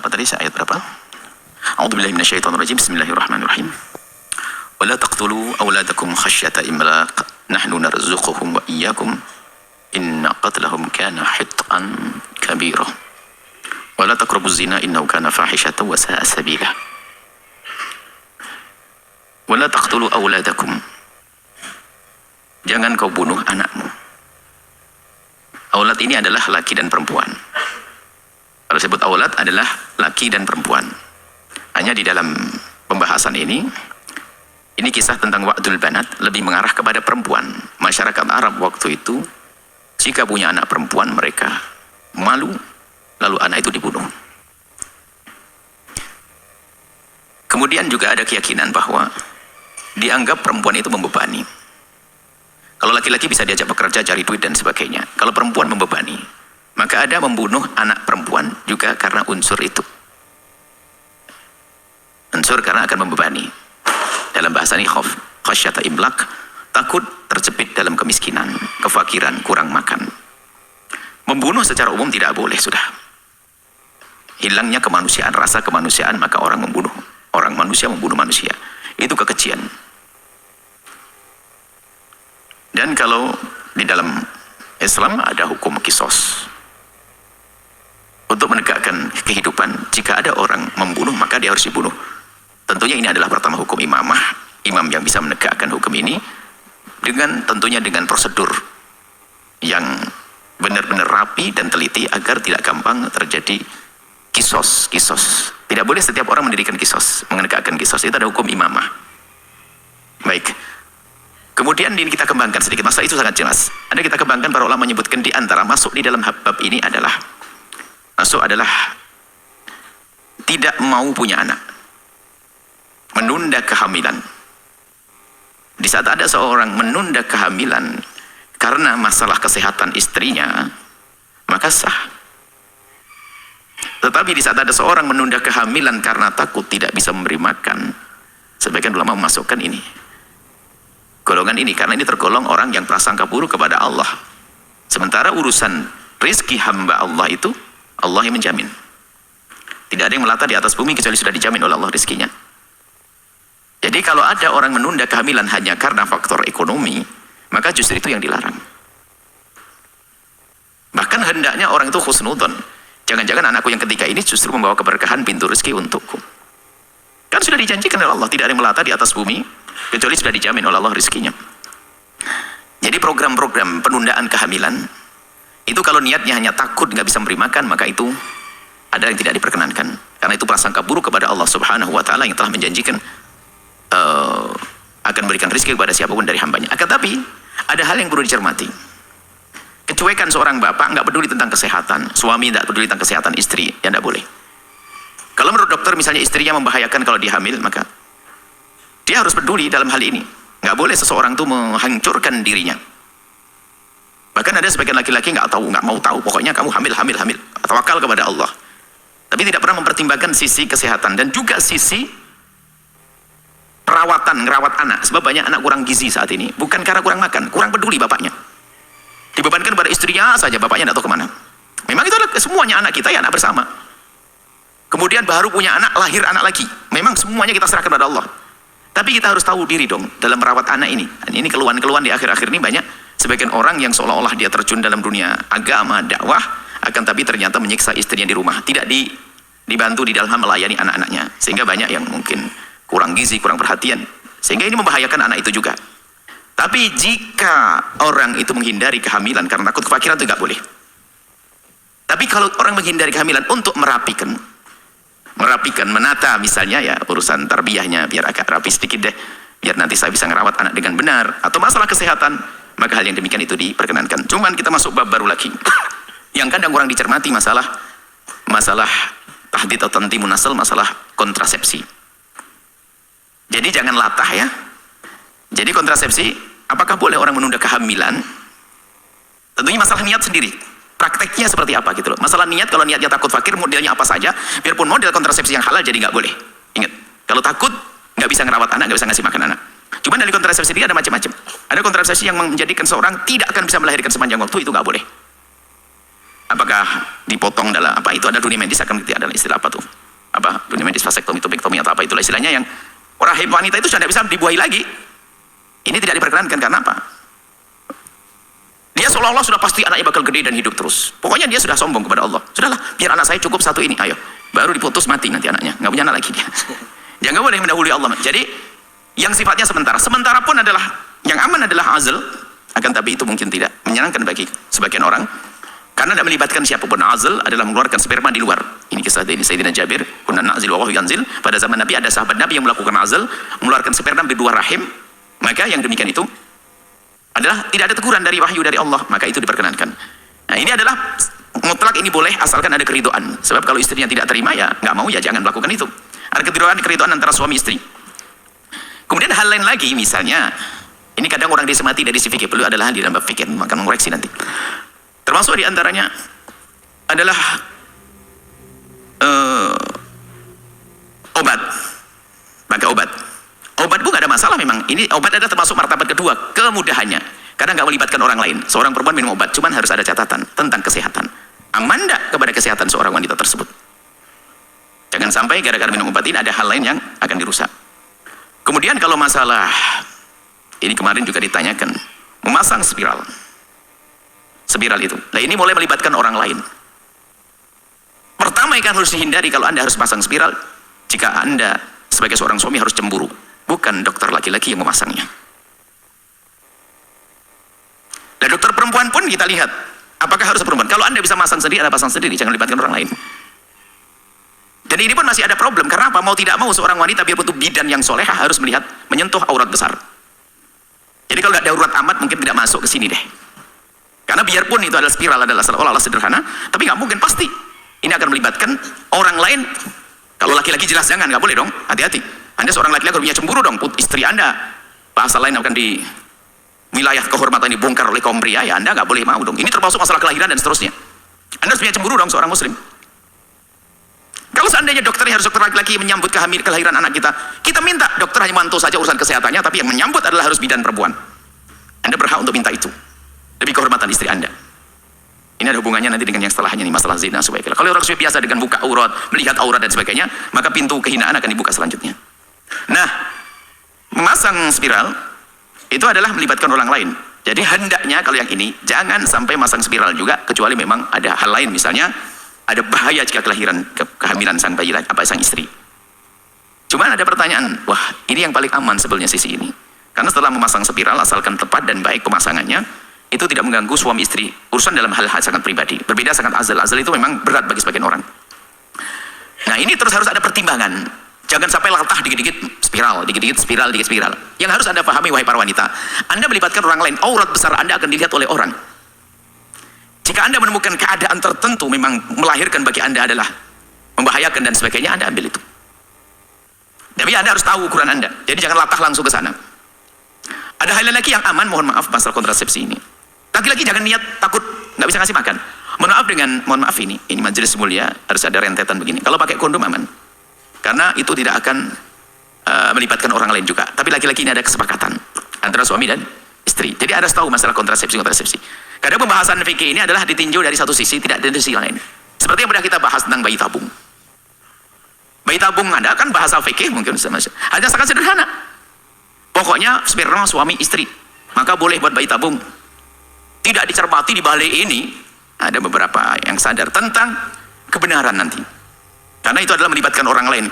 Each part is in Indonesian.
apa tadi, ayat berapa? A'udzubillahi minasyaitonirrajim. Bismillahirrahmanirrahim. Wala taqtulu auladakum khasyata imlaq nahnu narzuquhum wa iyyakum inna qatlahum kana hit'an kabira. Wala taqrabuz zina innahu kana fahishatan wa sa'a sabila. Wala taqtulu auladakum, jangan kau bunuh anakmu. Aulad ini adalah laki dan perempuan. Kalau sebut aulad adalah laki dan perempuan. Hanya di dalam pembahasan ini kisah tentang wa'dul banat lebih mengarah kepada perempuan. Masyarakat Arab waktu itu jika punya anak perempuan mereka malu, lalu anak itu dibunuh. Kemudian juga ada keyakinan bahwa dianggap perempuan itu membebani. Kalau laki-laki bisa diajak bekerja, cari duit dan sebagainya. Kalau perempuan membebani, maka ada membunuh anak perempuan juga karena unsur itu. Unsur karena akan membebani. Dalam bahasa ini khasyata imlak, takut terjepit dalam kemiskinan, kefakiran, kurang makan. Membunuh secara umum tidak boleh sudah. Hilangnya kemanusiaan, rasa kemanusiaan, maka orang membunuh. Orang manusia membunuh manusia. Itu kekejian. Dan kalau di dalam Islam ada hukum kisos. Untuk menegakkan kehidupan, jika ada orang membunuh maka dia harus dibunuh. Tentunya ini adalah pertama hukum imamah. Imam yang bisa menegakkan hukum ini tentunya dengan prosedur yang benar-benar rapi dan teliti agar tidak gampang terjadi kisos. Tidak boleh setiap orang mendirikan kisos, menegakkan kisos. Itu ada hukum imamah. Baik. Kemudian ini kita kembangkan sedikit, masalah itu sangat jelas. Ada kita kembangkan, para ulama menyebutkan di antara masuk di dalam bab ini adalah tidak mau punya anak, menunda kehamilan. Di saat ada seorang menunda kehamilan karena masalah kesehatan istrinya, maka sah. Tetapi di saat ada seorang menunda kehamilan karena takut tidak bisa memberi makan, sebagian ulama memasukkan ini, golongan ini, karena ini tergolong orang yang prasangka buruk kepada Allah. Sementara urusan rizki hamba Allah itu Allah yang menjamin. Tidak ada yang melata di atas bumi kecuali sudah dijamin oleh Allah rizkinya. Jadi kalau ada orang menunda kehamilan hanya karena faktor ekonomi, maka justru itu yang dilarang. Bahkan hendaknya orang itu husnudzon. Jangan-jangan anakku yang ketiga ini justru membawa keberkahan, pintu rezeki untukku. Kan sudah dijanjikan oleh Allah, tidak ada yang melata di atas bumi kecuali sudah dijamin oleh Allah rizkinya. Jadi program-program penundaan kehamilan itu kalau niatnya hanya takut nggak bisa memberi makan, maka itu ada yang tidak diperkenankan. Karena itu prasangka buruk kepada Allah Subhanahu wa Ta'ala yang telah menjanjikan akan berikan rezeki kepada siapapun dari hambanya. Akan tapi ada hal yang perlu dicermati. Kecuekan seorang bapak nggak peduli tentang kesehatan, suami nggak peduli tentang kesehatan istri, ya nggak boleh. Kalau menurut dokter misalnya istrinya membahayakan kalau dia hamil, maka dia harus peduli dalam hal ini. Nggak boleh seseorang itu menghancurkan dirinya. Bahkan ada sebagian laki-laki nggak mau tahu, pokoknya kamu hamil. Tawakal kepada Allah. Tapi tidak pernah mempertimbangkan sisi kesehatan dan juga sisi ngerawat anak. Sebab banyak anak kurang gizi saat ini, bukan karena kurang makan, kurang peduli bapaknya. Dibebankan pada istrinya saja, bapaknya tidak tahu kemana. Memang itu adalah semuanya anak kita ya, anak bersama. Kemudian baru punya anak, lahir anak lagi. Memang semuanya kita serahkan pada Allah. Tapi kita harus tahu diri dong dalam merawat anak ini. Ini keluhan-keluhan di akhir-akhir ini banyak. Sebagian orang yang seolah-olah dia terjun dalam dunia agama, dakwah, akan tapi ternyata menyiksa istrinya di rumah. Tidak dibantu di dalam melayani anak-anaknya. Sehingga banyak yang mungkin kurang gizi, kurang perhatian. Sehingga ini membahayakan anak itu juga. Tapi jika orang itu menghindari kehamilan karena takut kefakiran, itu nggak boleh. Tapi kalau orang menghindari kehamilan untuk merapikan, menata misalnya ya urusan tarbiyahnya biar agak rapi sedikit deh, biar nanti saya bisa ngerawat anak dengan benar, atau masalah kesehatan, maka hal yang demikian itu diperkenankan. Cuman kita masuk bab baru lagi yang kadang kurang dicermati, masalah tahdid atau tanti munasal, masalah kontrasepsi. Jadi jangan latah ya. Jadi kontrasepsi, apakah boleh orang menunda kehamilan? Tentunya masalah niat sendiri. Prakteknya seperti apa gitu loh. Masalah niat, kalau niatnya takut fakir, modelnya apa saja, biarpun model kontrasepsi yang halal jadi nggak boleh. Ingat, kalau takut nggak bisa ngerawat anak, nggak bisa ngasih makan anak. Cuman dari kontrasepsi ini ada macam-macam. Ada kontrasepsi yang menjadikan seorang tidak akan bisa melahirkan sepanjang waktu, itu nggak boleh. apakah dipotong dalam apa itu ada dunia medis akan tidak ada istilah apa tuh? Apa dunia medis vasektomi, tubektomi atau apa itulah istilahnya yang rahim wanita itu sudah tidak bisa dibuahi lagi. Ini tidak diperkenankan karena apa? Dia seolah-olah sudah pasti anaknya bakal gede dan hidup terus. Pokoknya dia sudah sombong kepada Allah. Sudahlah, biar anak saya cukup satu ini, ayo. Baru diputus mati nanti anaknya, nggak punya anak lagi dia. Jangan boleh mendahului Allah. Jadi yang sifatnya sementara. Sementara pun adalah yang aman adalah azl. Akan tapi itu mungkin tidak menyenangkan bagi sebagian orang. Karena tidak melibatkan siapapun. Azl adalah mengeluarkan sperma di luar. Ini kisah dari Sayyidina Jabir. Kunna na'zil wa wahyu yanzil. Pada zaman Nabi ada sahabat Nabi yang melakukan azl, mengeluarkan sperma di luar rahim. Maka yang demikian itu adalah tidak ada teguran dari wahyu dari Allah, maka itu diperkenankan. Nah ini adalah mutlak, ini boleh asalkan ada keridhaan. Sebab kalau istrinya tidak terima ya nggak mau ya jangan melakukan itu. Ada keridhaan antara suami istri. Kemudian hal lain lagi misalnya, ini kadang orang disemati dari si fikih, perlu adalah di dalam bab fikih, akan mengoreksi nanti. Termasuk di antaranya adalah obat, pakai obat. Obat pun gak ada masalah memang. Ini obat adalah termasuk martabat kedua, kemudahannya. Karena nggak melibatkan orang lain. Seorang perempuan minum obat, cuman harus ada catatan tentang kesehatan. Aman nggak kepada kesehatan seorang wanita tersebut? Jangan sampai gara-gara minum obat ini ada hal lain yang akan dirusak. Kemudian kalau masalah, ini kemarin juga ditanyakan, memasang spiral. Spiral itu. Nah ini mulai melibatkan orang lain. Pertama yang harus dihindari kalau Anda harus pasang spiral, jika Anda sebagai seorang suami harus cemburu. Bukan dokter laki-laki yang memasangnya. Dan dokter perempuan pun kita lihat, apakah harus perempuan? Kalau Anda bisa masang sendiri, Anda pasang sendiri, jangan libatkan orang lain. Dan ini pun masih ada problem, karena apa? Mau tidak mau seorang wanita biar bentuk bidan yang solehah harus melihat, menyentuh aurat besar. Jadi kalau tidak darurat amat mungkin tidak masuk ke sini deh. Karena biarpun itu adalah spiral, adalah seolah-olah sederhana, tapi nggak mungkin, pasti ini akan melibatkan orang lain. Kalau laki-laki jelas jangan, nggak boleh dong, hati-hati. Anda seorang laki-laki punya cemburu dong, istri Anda bahasa lain akan di wilayah kehormatan dibongkar oleh kaum pria, ya Anda nggak boleh mau dong. Ini termasuk masalah kelahiran dan seterusnya. Anda harus punya cemburu dong seorang muslim. Kalau seandainya dokternya harus dokter laki-laki menyambut kelahiran anak kita, kita minta dokter hanya memantau saja urusan kesehatannya, tapi yang menyambut adalah harus bidan perempuan. Anda berhak untuk minta itu. Demi kehormatan istri Anda. Ini ada hubungannya nanti dengan yang setelahnya nih, masalah zina supaya kalau orang sudah biasa dengan buka aurat, melihat aurat dan sebagainya, maka pintu kehinaan akan dibuka selanjutnya. Nah, memasang spiral itu adalah melibatkan orang lain. Jadi hendaknya kalau yang ini jangan sampai masang spiral juga, kecuali memang ada hal lain, misalnya ada bahaya jika kehamilan sang bayi, sang istri. Cuman ada pertanyaan, wah ini yang paling aman sebetulnya sisi ini. Karena setelah memasang spiral, asalkan tepat dan baik pemasangannya, itu tidak mengganggu suami istri. Urusan dalam hal-hal sangat pribadi. Berbeda sangat azal. Azal itu memang berat bagi sebagian orang. Nah ini terus harus ada pertimbangan. Jangan sampai latah dikit-dikit spiral, dikit-dikit spiral, dikit spiral. Yang harus Anda pahami wahai para wanita, Anda melibatkan orang lain, aurat besar Anda akan dilihat oleh orang. Jika Anda menemukan keadaan tertentu memang melahirkan bagi Anda adalah membahayakan dan sebagainya, Anda ambil itu. Tapi Anda harus tahu ukuran Anda. Jadi jangan latah langsung ke sana. Ada hal lagi yang aman, mohon maaf masalah kontrasepsi ini. Laki-laki jangan niat takut nggak bisa ngasih makan. Mohon maaf ini majelis mulia harus ada rentetan begini. Kalau pakai kondom aman. Karena itu tidak akan melibatkan orang lain juga. Tapi laki-laki ini ada kesepakatan antara suami dan istri. Jadi harus tahu masalah kontrasepsi. Kadang pembahasan fikih ini adalah ditinjau dari satu sisi, tidak dari sisi lain. Seperti yang pernah kita bahas tentang bayi tabung. Bayi tabung Anda kan bahasa fikih mungkin hanya sangat sederhana. Pokoknya sperma suami istri, maka boleh buat bayi tabung. Tidak dicermati di balik ini ada beberapa yang sadar tentang kebenaran nanti. Karena itu adalah melibatkan orang lain.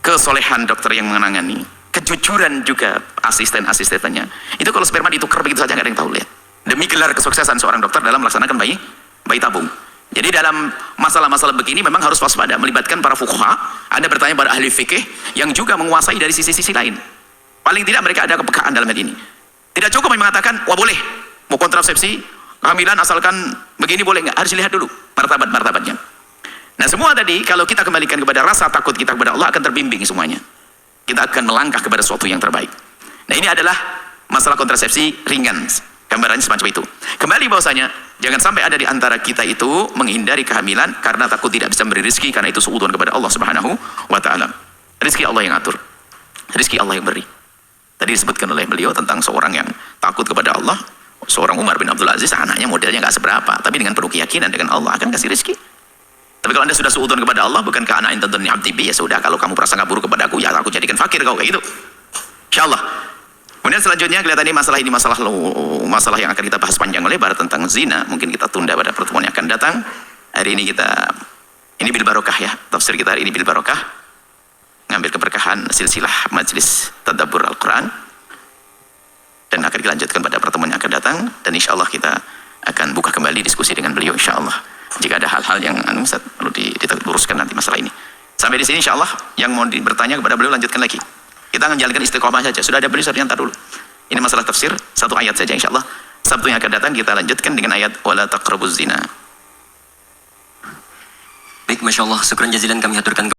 Kesolehan dokter yang menangani, kejujuran juga asisten-asistennya. Itu kalau sperma ditukar begitu saja nggak ada yang tahu, lihat. Demi gelar kesuksesan seorang dokter dalam melaksanakan bayi tabung. Jadi dalam masalah-masalah begini memang harus waspada, melibatkan para fuqaha. Anda bertanya pada ahli fikih yang juga menguasai dari sisi-sisi lain. Paling tidak mereka ada kepekaan dalam hal ini. Tidak cukup mengatakan, wah boleh, mau kontrasepsi, kehamilan asalkan begini boleh nggak? Harus lihat dulu martabat-martabatnya. Nah semua tadi kalau kita kembalikan kepada rasa takut kita kepada Allah akan terbimbing semuanya. Kita akan melangkah kepada sesuatu yang terbaik. Nah ini adalah masalah kontrasepsi ringan. Gambarannya semacam itu. Kembali bahwasanya jangan sampai ada di antara kita itu menghindari kehamilan karena takut tidak bisa memberi rezeki, karena itu suudzon kepada Allah Subhanahu wa taala. Rezeki Allah yang atur. Rezeki Allah yang beri. Tadi disebutkan oleh beliau tentang seorang yang takut kepada Allah, Seorang Umar bin Abdul Aziz, anaknya modelnya nggak seberapa, tapi dengan penuh keyakinan dengan Allah akan kasih rezeki. Tapi kalau anda sudah suudzon kepada Allah, bukankah anak intadun abdi bi, ya sudah, kalau kamu prasangka buruk kepada aku, ya aku jadikan fakir kau, kayak gitu. Insyaallah. Kemudian selanjutnya kelihatan ini masalah yang akan kita bahas panjang lebar tentang zina. Mungkin kita tunda pada pertemuan yang akan datang. Hari ini ini bil barokah ya, tafsir kita hari ini bil barokah, ngambil keberkahan silsilah majlis tadabbur Al-Quran, dan akan dilanjutkan pada pertemuan yang akan datang. Dan insyaallah kita akan buka kembali diskusi dengan beliau insyaallah. Jika ada hal-hal yang perlu diluruskan nanti masalah ini. Sampai di sini insyaallah. Yang mau bertanya kepada beliau lanjutkan lagi. Kita akan jalankan istiqomah saja. Sudah ada beliau ternyata dulu. Ini masalah tafsir, satu ayat saja insyaallah. Sabtu yang akan datang kita lanjutkan dengan ayat wala taqrabuz zina. Baik, Masya Allah, syukran jazilan kami haturkan